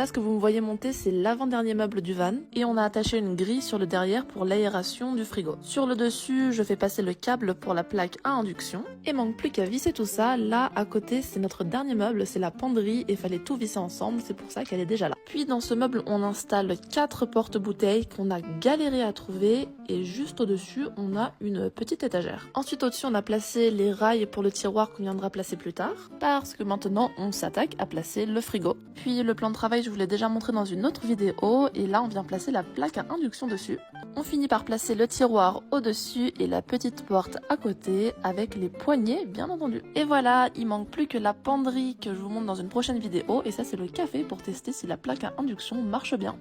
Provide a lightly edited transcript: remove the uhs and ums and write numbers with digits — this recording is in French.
Là, ce que vous me voyez monter, c'est l'avant-dernier meuble du van et on a attaché une grille sur le derrière pour l'aération du frigo. Sur le dessus, je fais passer le câble pour la plaque à induction et manque plus qu'à visser tout ça. Là, à côté, c'est notre dernier meuble, c'est la penderie et fallait tout visser ensemble, c'est pour ça qu'elle est déjà là. Puis dans ce meuble, on installe 4 porte-bouteilles qu'on a galéré à trouver et juste au-dessus, on a une petite étagère. Ensuite, au-dessus, on a placé les rails pour le tiroir qu'on viendra placer plus tard parce que maintenant, on s'attaque à placer le frigo. Puis le plan de travail, je vous l'ai déjà montré dans une autre vidéo et là on vient placer la plaque à induction dessus. On finit par placer le tiroir au-dessus et la petite porte à côté avec les poignées bien entendu. Et voilà, il manque plus que la penderie que je vous montre dans une prochaine vidéo et ça c'est le café pour tester si la plaque à induction marche bien.